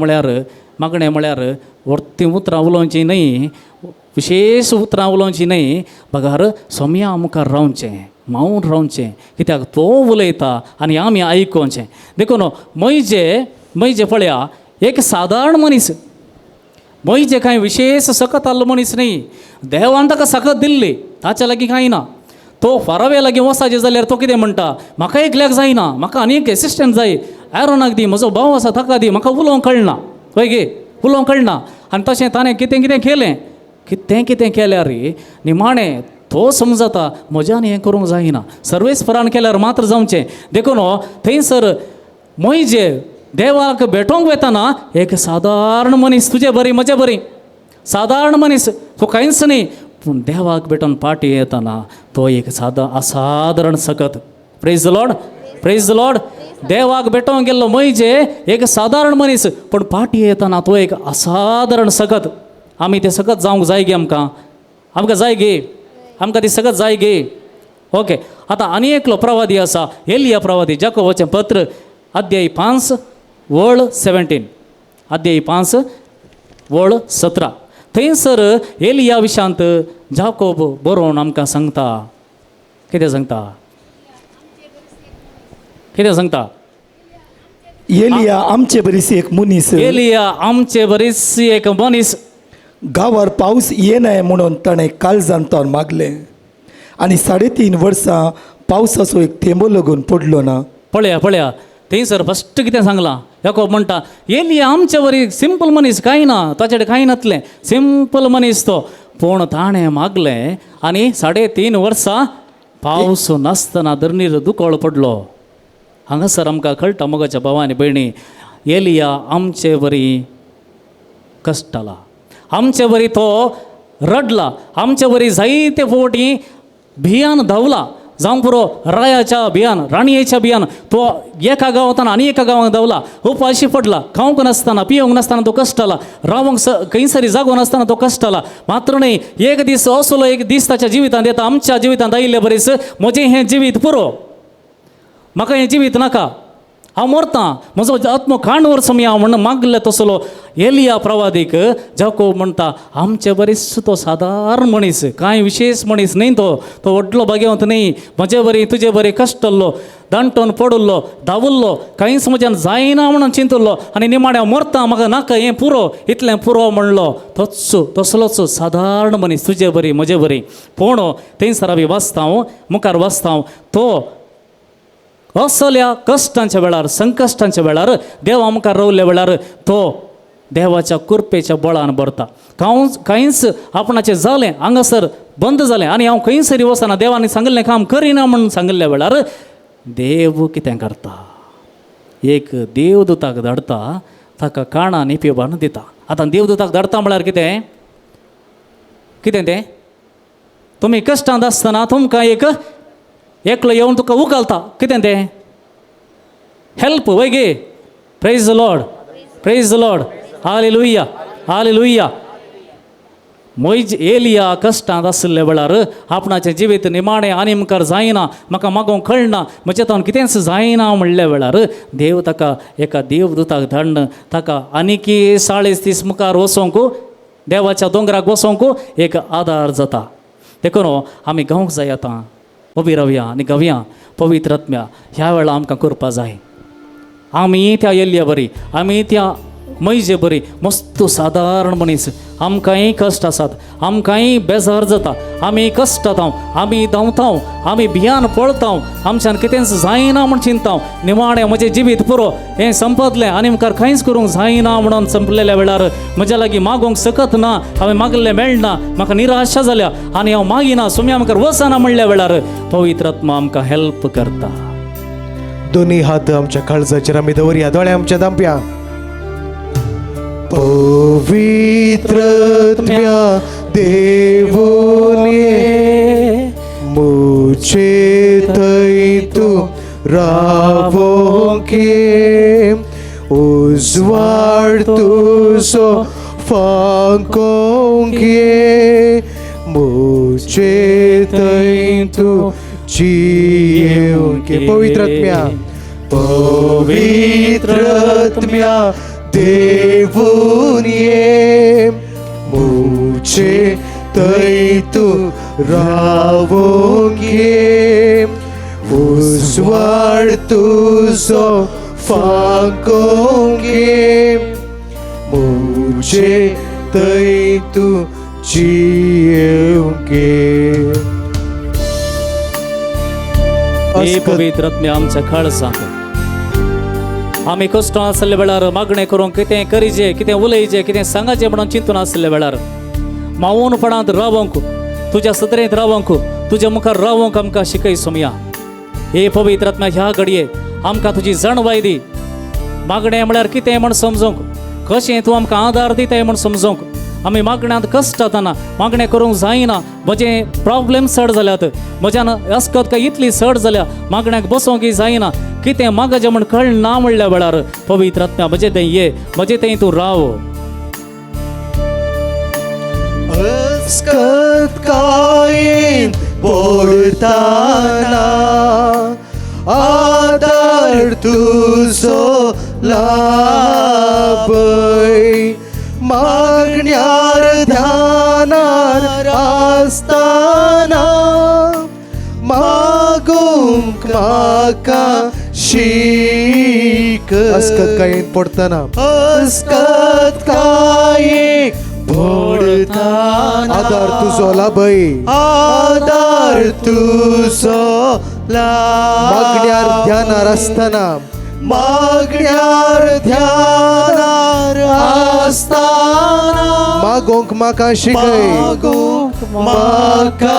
म्हळ्यार व्हरतीं उतरां उलोवचीं न्हय विशेश उतरां उलोवचीं न्हय बगार सोम्या मुखार रावचें मावून रावचें कित्याक तो उलयता आनी आमी आयकोचें देखून मोइजे पळया एक सादारण मनीस मोइजे कांय विशेश सकत आसलो मनीस न्हय देवान ताका सकत दिल्ली ताच्या लागीं कांय ना तो फारावे लागीं वसाचें जाल्यार तो कितें म्हणटा म्हाका एकल्याक जायना म्हाका आनी एक एसिस्टंट जाय एरोनाक दी म्हजो भाव आसा ताका दी म्हाका उलोवंक कळना पळय गे उलोवंक कळना आनी तशें ताणें कितें केल्यार निमाणें तो समजता म्हज्यान हें करूंक जायना सर्वेस्परान केल्यार मात्र जावचें देखून थंयसर मोइजे देवाक भेटोंक वेताना एक सादारण मनीस तुजे बरी म्हजे बरी सादारण मनीस तो कांयच न्ही पूण देवाक भेटोन पाटी येताना तो एक असाधारण सकत प्रेज द लॉर्ड देवाक भेटोंक गेल्लो मोइजे एक सादारण मनीस पूण पाटी येताना तो एक असाधारण सकत आमी तें सकत जावंक जाय गे आमकां जाय गे आमकां ती सकत जाय गे ओके आतां आनी एकलो प्रवादी आसा एलिया प्रवादी जाकोबाचें पत्र अध्याय 5 वर्ड 17 अध्याय 5 वर्ड 17 थंयसर एलिया विशांत जाकोब बरोवन आमकां सांगता कितें सांगता एलिया आमचे बरीच एक मनीस गांवार पावस येनाय म्हणून ताणें काळजांत तोंड मागलें आनी 3.5 वर्सां पावसाचो एक थेंबो लागून पडलो ना पळया थंयसर फस्ट कितें सांगलां याकोब म्हणटा एलिया आमचे बरी सिंपल मनीस कांय ना ताचे कडेन कांय नासलें सिंपल मनीस तो पूण ताणें मागलें आनी 3.5 वर्सां पावस नासतना धरणीर दुकोळ पडलो हांगासर आमकां कळटा मोगाच्या भावांनी भयणी एलिया आमचे बरी कश्टाला आमचे बरी तो रडला आमचे बरी जायते फावटी भियान धांवला जावं पुरो रायाच्या भियान राणयेच्या भियान तो एका गांवांतल्यान आनी एका गांवांत धांवला उपाशी पडला खावंक नासतना पियोंक नासतना तो कश्टाला रावंक खंयसरी जागो नासतना तो कश्टाला मात्र न्हय एक दीस असलो एक दीस ताच्या जिवितांत येता आमच्या जिवितांत आयिल्ले बरेच म्हजें हें जिवीत पुरो म्हाका हें जिवीत नाका हांव मरतां म्हजो आत्मो खांड वर्सां हांव म्हणून मागलें तसलो एलिया प्रवादीक जाकोब म्हणटा आमचे बरीच तो सादारण मनीस कांय विशेश मनीस न्हय तो व्हडलो भाग्यवंत न्हय म्हजे बरी तुजे बरे कश्टल्लो दांटोन पडुल्लो धांवुल्लो कांयच म्हज्यान जायना म्हणून चिंतुल्लो आनी निमाण्या मरता म्हाका नाका हें पुरो इतलें पुरो म्हणलो तसलोच सादारण मनीस तुजे बरी म्हजे बरी पूण थंयसर आमी वाचता मुखार वाचता तो असल्या कश्टांच्या वेळार संकश्टांच्या वेळार देवा मुखार रावल्ल्या वेळार तो देवाच्या कृपेच्या बळान भरता कांयच आपणाचें जालें हांगासर बंद जालें आनी हांव खंयसरी वचना देवानी सांगलें काम करिना म्हणून सांगल्ल्या वेळार देव कितें करता एक देवदूताक धाडटा ताका काणा न्ही पिवपाक दिता. आतां देवदूताक धाडटा म्हळ्यार कितें कितें तें तुमी कश्टांत आसतना तुमकां एकलो येवन तुका उखलता. कितें तें हेल्प वय गे. Praise the Lord, praise the Lord, hallelujah, hallelujah. एलिया कश्टांत आसले वेळार आपणाचें जिवीत निमाणें आनी मुखार जायना, म्हाका मागोवंक कळना, म्हजे तावन कितेंच जायना म्हणल्या वेळार देव ताका एका देवदूताक धाडन ताका आनीकी 40 मुखार वचोंक देवाच्या दोंगराक वचोंक एक आदार जाता. देखून आमी गावंक जाय. आतां उबी रावया आनी गावया पवित्र आत्म्या ह्या वेळा आमकां करपा जाय. आमी त्या एलिया बरी, आमी त्या मैजे बरी मस्त सादारण मनीस. आमकांय कश्ट आसात, आमकांय बेजार जाता, आमी कश्टांत, आमी धांवता, आमी भियान पळता, आमच्यान कितेंच जायना म्हण चिंता. निमाणें म्हजें जिवीत पुरो हें संपतलें आनी मुखार कांयच करूंक जायना म्हणून संपलेल्या वेळार म्हज्या लागीं मागोवंक सकत ना, हांवें मागलें मेळना, म्हाका निराशा जाल्या आनी हांव मागिना, सुम्या मुखार वचना म्हणल्या वेळार पवित्र आत्मा आमकां हेल्प करता. दोन्ही हात आमच्या काळजाचेर आमी दवरया, दोळे आमच्या धांपया. पवित्र आत्म्या देवों ये मुझे थई तू रावोगे, उजवाड तुझो फांकोगे, मुझे थई तू जियोगे. पवित्र आत्म्या, पवित्र आत्म्या देवों ये मुझे थई तू रावोगे, उजवाड तुझो फांकोगे, मुझे थई तू जियोगे. हे पवित्र आत्म्या आमच्या काळजाक आमी कश्ट आसले वेळार मागणें करूंक कितें करीचे, कितें उलयचें, कितें सांगाचें म्हणून चिंतून आसले वेळार मावूनपणांत रावंक, तुज्या सत्रेंत रावंक, तुज्या मुखार रावंक आमकां शिकय सोमया. हे पवित्र आत्म्या ह्या घडये आमकां तुजी जाणवाय दी. मागणें म्हळ्यार कितें म्हण समजोवंक, कशें तूं आमकां आदार दिताय म्हण समजोवंक. आमी मागण्यांत कश्ट जाताना मागणें करूंक जायना, म्हजें प्रॉब्लेम चड जाल्यात, म्हज्यान अस्कत काय इतली चड जाल्या, मागण्यांक बसोवंक जायना, कितें मागचें म्हण कळना म्हणल्या वेळार पवित्र आत्म्या म्हजें थंय ये, म्हजें थंय तूं राव. अस्कत कायेन पडताना आदार तुझो लाभय, मागण्यार ध्यानार आसताना मागूंक म्हाका शीक. अस्कत कायेन पडताना, अस्कत कायेन पडताना आदार तुझो लाभय, आदार तुझो लाभ, मागण्यार ध्यानार आसताना, मागण्यार ध्यानार आसताना मागोंक म्हाका शिकय, मागोंक म्हाका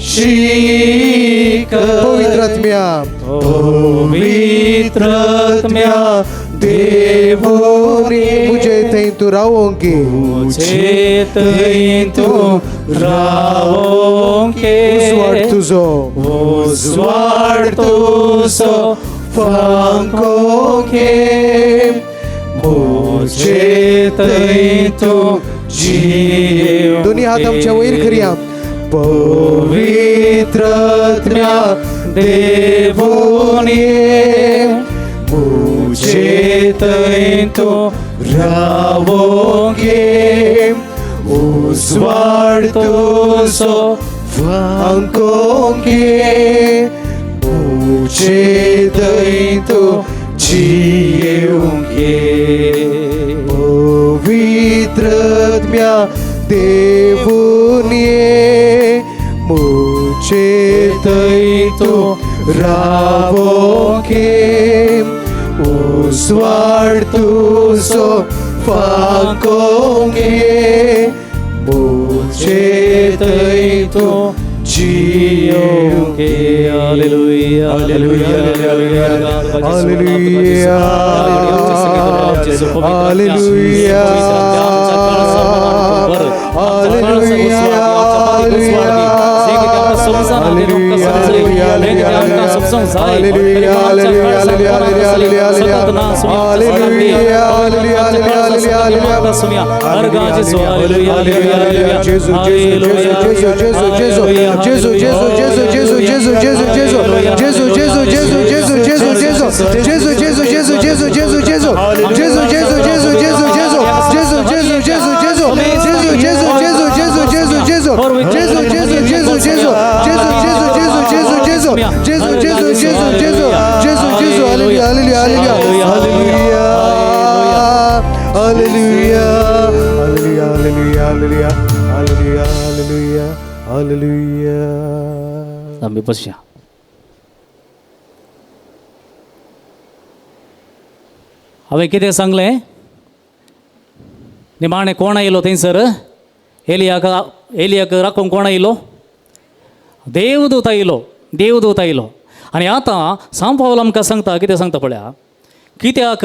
शिकय. पवित्र आत्म्या, पवित्र आत्म्या देवों ये मुझे थंय तूं रावोगे, मुझे थंय तूं रावोगे, उजवाड तुझो, उजवाड तुझो फांकोगे, मुझे थंय तूं जियोगे. दोन्ही हात आमच्या वयर करया. पवित्र आत्म्या देवों ये मुझे थंय तूं रावोगे, उजवाड तुझो फांकोगे, मुझे थंय तूं जियोगे. पवित्र आत्म्या देवों ये मुझे थंय तूं रावोगे, उजवाड तुझो फांकोगे, मुझे थंय तूं जियोगे. हालेलुया हालेलुया हालेलुया हालेलुया आम्ही बसूया. हांवें कितें सांगलें निमाणें कोण आयलो थंयसर एलियाक राखूंक कोण आयलो देवदूत आयलो आनी आतां सांग पावल आमकां सांगता कितें सांगता पळया कित्याक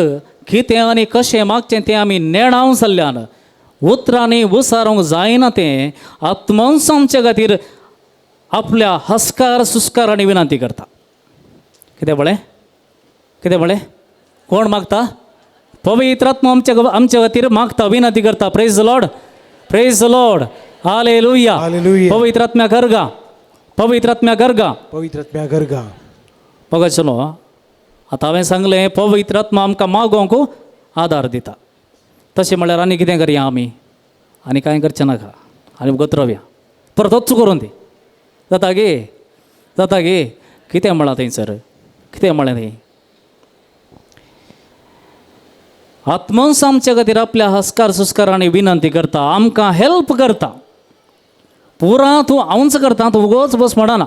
कितें आनी कशें मागचें तें आमी नेणावन जाल्ल्यान उतरांनी विचारूंक जायना तें आत्मन्स आमचे खातीर आपल्या हस्कार सुस्कारांनी विनंती करता. कितें म्हळें कोण मागता पवित्र आत्मा आमच्या खातीर मागता विनंती करता. प्रेज द लॉर्ड हालेलुया पवित्र आत्म्या गरगा बघा चलो आतां हांवें सांगलें पवित्र आत्मा आमकां मागोवंक आदार दिता. तशें म्हळ्यार आनी कितें करया आमी आनी कांय करचें नाका आनी गत रावया परत वच्चू करून दी जाता गे कितें म्हळां थंयसर कितें म्हळें थंय आत्मन्स आमच्या खातीर आपल्या हस्कार सुस्कारांनी विनंती करता आमकां हेल्प करता. पुरा तूं हांवूच करता तूं उगोच बस म्हणना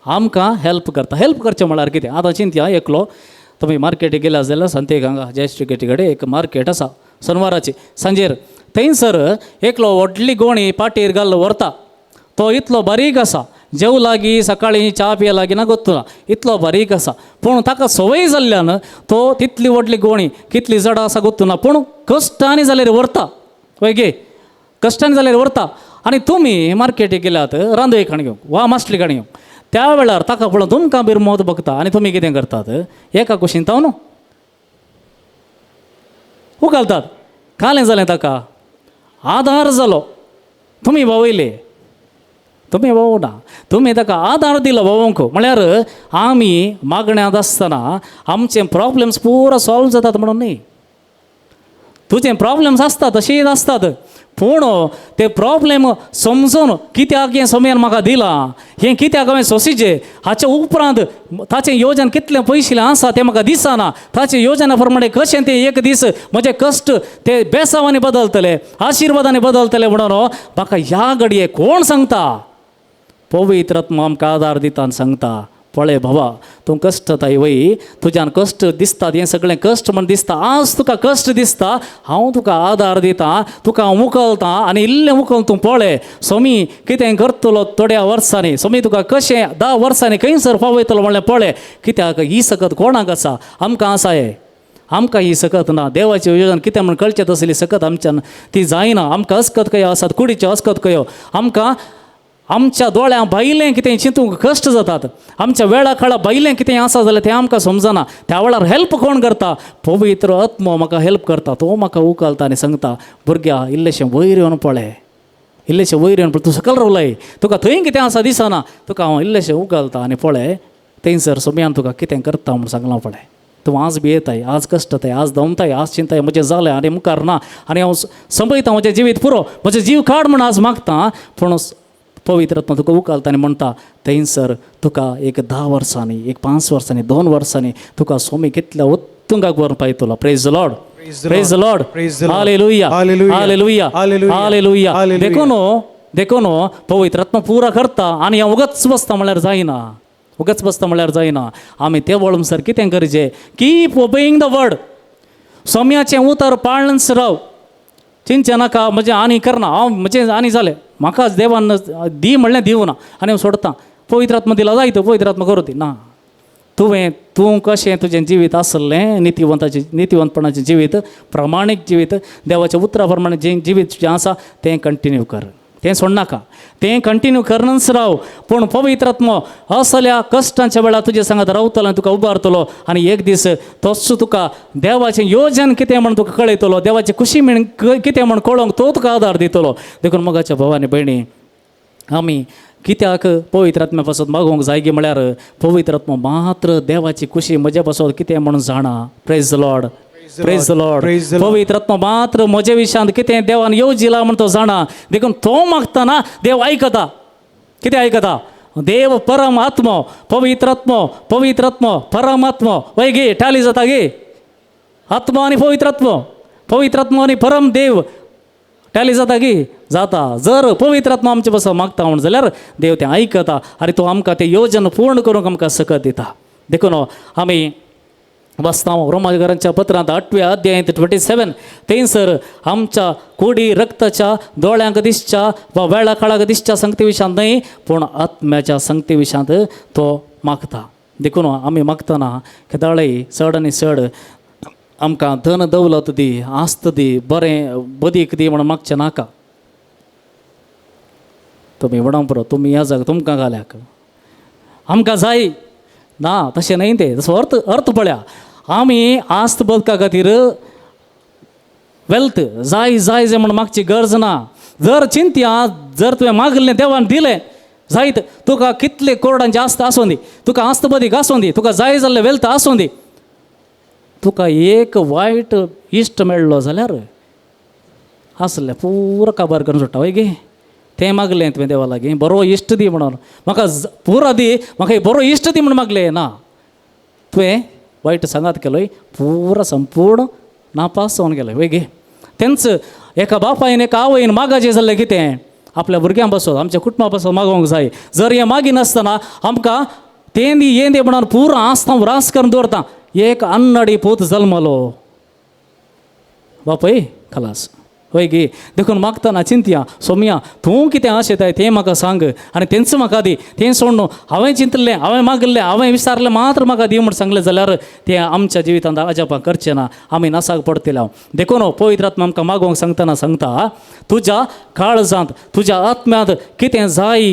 आमकां हेल्प करचें म्हळ्यार कितें आतां चिंतया एकलो तुमी मार्केटीक गेल्या जाल्यार सांतेक हांगा जेश्ट गेटी कडेन एक मार्केट आसा शनिवाराची सांजेर थंयसर एकलो व्हडली गोणी पाटीर घाल व्हरता. तो इतलो बारीक आसा जेव लागीं सकाळीं च्या पिया लागीं ना गोत्तुना इतलो बारीक आसा पूण ताका संवय जाल्ल्यान तो तितली व्हडली गोणी कितली जड आसा गोत्तुना पूण कश्टांनी जाल्यार व्हरता पळय गे कश्टांनी जाल्यार व्हरता. आनी तुमी मार्केटीक गेल्यात रांदोळी खाण घेवंक वा मासली खाण घेवंक त्या वेळार ताका पळोवन तुमकां बिरमोद बगता आनी तुमी कितें करतात एका कुशीन तो न्हू उखलतात कालें जालें ताका आदार जालो तुमी भावयले तुमी भावना तुमी ताका आदार दिलो भावंक म्हळ्यार आमी मागण्यांत आसतना आमचे प्रॉब्लेम्स पुरो सॉल्व जातात म्हणून न्ही तुजे प्रॉब्लेम्स आसतात तशीच आसतात पूण ते प्रॉब्लेम समजून कित्याक हें समेन म्हाका दिलां हें कित्याक हांवें सोंसिचें हाचे उपरांत ताचें योजन कितलें पयशिल्लें आसा तें म्हाका दिसना ताचे योजना प्रमाणे कशें तें एक दीस म्हजे कश्ट ते बेसावांनी बदलतले आशिर्वादांनी बदलतले म्हणून म्हाका ह्या घडये कोण सांगता पवित्र आत्मा आमकां आदार दिता आनी सांगता पळय भावा तूं कश्टताय वय तुज्यान कश्ट दिसता हें सगळें कश्ट म्हण दिसता आज तुका कश्ट दिसता हांव तुका आदार दितां तुका हांव मुकलतां आनी इल्लें मुकल तूं पळय सोमी कितें करतलो थोड्या वर्सांनी सोमी तुका कशें 10 वर्सांनी खंयसर पावयतलो म्हणलें पळय कित्याक ही सकत कोणाक आसा आमकां आसा हें आमकां ही सकत ना देवाचें योजन कितें म्हण कळचें तसली सकत आमच्यान ती जायना आमकां अस्कत कयो आसात कुडीच्यो अस्कत कयो आमकां आमच्या दोळ्यां भायलें कितें चिंतूंक कश्ट जातात आमच्या वेळा काळा भायलें कितें आसा जाल्यार तें आमकां समजना त्या वेळार हेल्प कोण करता पवित्र आत्मा म्हाका हेल्प करता तो म्हाका उखलता आनी सांगता भुरग्या इल्लेशें वयर येवन पळय इल्लेशें वयर येवन पळय तूं सकयल रावलय तुका थंय कितें आसा दिसना तुका हांव इल्लेशें उखलता आनी पळय थंयसर सोम्यान तुका कितें करता म्हूण सांगलां पळय तूं आज भियेताय आज कश्टताय आज दमताय आज चिंताय म्हजें जालें आनी मुखार ना आनी हांव संपयता म्हजें जिवीत पुरो म्हजें जीव काड म्हूण आज मागता पूण पवित्र आत्मा तुका उखलता आनी म्हणटा थंयसर तुका एक 10 वर्सांनी एक 5 वर्सांनी 2 वर्सांनी तुका सोमी कितल्या उत्तुंगाक व्हरून पावयतलो praise the Lord hallelujah hallelujah hallelujah देखून पवित्र आत्मा पुरा करता आनी हांव उगच बसता म्हळ्यार जायना आमी ते वळून सर कितें करचें कीप ओबेईंग द वर्ड सोम्याचें उतर पाळनच राव चिंचे नाका म्हजें आनी करना हांव म्हजें आनी जालें म्हाका देवान दी म्हणलें दिवना आनी हांव सोडतां पवित्र आत्मा दिला जायतो पवित्र आत्मा करू ती ना तू कशें तुजें जिवीत आसलें नितीवंतपणाचें जिवीत प्रामाणीक जिवीत देवाच्या उतरा प्रमाणे जें जिवीत जें आसा तें कंटिन्यू कर तें सोड नाका तें कंटिन्यू करनच राव पूण पवित्र आत्मा असल्या कश्टांच्या वेळार तुजे सांगात रावतलो आनी तुका उबारतलो आनी एक दीस तोच तुका देवाचें योजन कितें म्हण तुका कळयतलो देवाची खुशी म्हण कितें म्हण कळोवंक तो तुका आदार दितलो देखून मोगाच्या भावानी भयणी आमी कित्याक पवित्र आत्म्या पासून मागोवंक जाय गे म्हळ्यार पवित्र आत्मा मात्र देवाची खुशी म्हज्या पासून कितें म्हणून जाणा praise the Lord praise the Lord पवित्र आत्मा मात्र म्हजे विशयांत कितें देवान येवजिला म्हण तो जाणा देखून तो मागतना देव आयकता कितें आयकता देव परम आत्मो पवित्र आत्मो परम आत्मो वय गे टाली जाता गे आत्मा आनी पवित्र आत्मा आनी परम देव टॅली जाता की जाता जर पवित्र आत्मा आमचे पासून मागता म्हण जाल्यार देव तें आयकता आनी तो आमकां तें योजन पूर्ण करूंक आमकां सकत दिता देखून आमी वाचता रोमाकारांच्या पत्रांत 8व्या अध्यायांत 27 थंयसर आमच्या कुडी रक्ताच्या दोळ्यांक दिसच्या वा वेळा काळाक दिसच्या संगती विशांत न्हय पूण आत्म्याच्या संगती विशांत तो मागता देखून आमी मागतना केदाळय चड आनी चड आमकां धन दौलत दी आस्त दी बरें बदीक दी म्हणून मागचें नाका तुमी म्हणूंक पुरो तुमी ह्या जाग तुमकां घाल्याक आमकां जाय ना तशें न्हय तें तसो अर्थ पळया आमी आस्त बदका खातीर वेल्थ जाय जाय जे म्हण मागची गरज ना जर चिंत्या जर तुवें मागलें देवान दिलें जायत तुका कितले कोरडांचें आस्त आसूं दी तुका आस्त बदीक आसूं दी तुका जाय जाल्लें वेल्थ आसूं दी तुका एक वायट इश्ट मेळ्ळो जाल्यार आसलें पुरो काबार करून सुट्टा वय गे तें मागलें तुवें देवा लागीं बरो इश्ट दी म्हणून म्हाका पुरो दी म्हाका एक बरो इश्ट दी म्हणून मागलें ना तुवें वायट सांगात केलोय पुरो संपूर्ण नापास जावन गेलो वय गे तेंच एका बापायन एका आवयन मागाचें जाल्लें कितें आपल्या भुरग्यां पासून आमच्या कुटुंबा पासून मागोवंक जाय जर हें मागिनासतना आमकां तें दी हें दी म्हणून पुरो आस्त हांव रास करून दवरता एक अन्नडी पूत जल्मलो बापय खलास वय गे देखून मागतना चिंतया सोम्या तूं कितें आशेताय तें म्हाका सांग आनी तेंच म्हाका दी तें सोड न्हू हांवें चिंतलें हांवें मागलें हांवें विचारलें मात्र म्हाका दी म्हूण सांगलें जाल्यार तें आमच्या जिवितांत अजापां करचें ना आमी नासाक पडटले हांव देखून पवित्र आत्मा आमकां मागोवंक सांगता तुज्या काळजांत तुज्या आत्म्यांत कितें जाय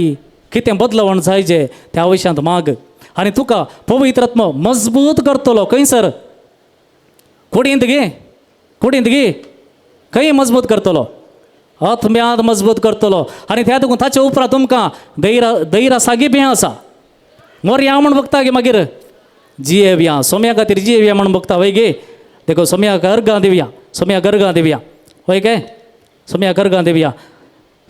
कितें बदलावण जाय जें त्या विशयांत माग आनी तुका पवित्र आत्मा मजबूत करतलो खंयसर कुडींत गे खंय मजबूत करतलो आत्म्यांत मजबूत करतलो आनी त्या देखून ताचे उपरांत तुमकां दैरा सागीब हें आसा मोरया म्हण बगता गे मागीर जियेवया सोम्या खातीर जियेवया म्हण बगता वय गे देखो सोम्या गर्गां दिवया वय गे सोम्या गर्गां दिवया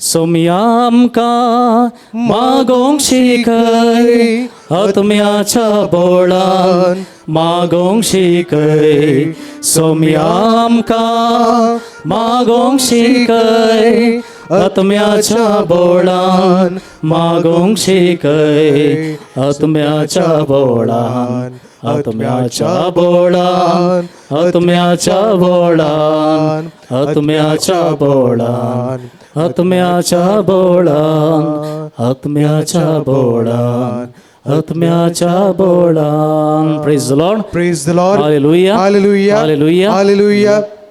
सोम्या आमकां मागोंक शिकय आत्म्याच्या बोळान मागोंक शिकय सोम्या आमकां मागोंक शिकय आत्म्याच्या बोळान मागोंक शिकय आत्म्याच्या बोळान आत्म्याच्या बोळान आत्म्याच्या बोळान आत्म्याच्या बोळान आत्म्याच्या बोळान आत्म्याच्या बोळान आत्म्याच्या बोळान praise the Lord Praise the Lord. Hallelujah. Hallelujah. Hallelujah. Hallelujah.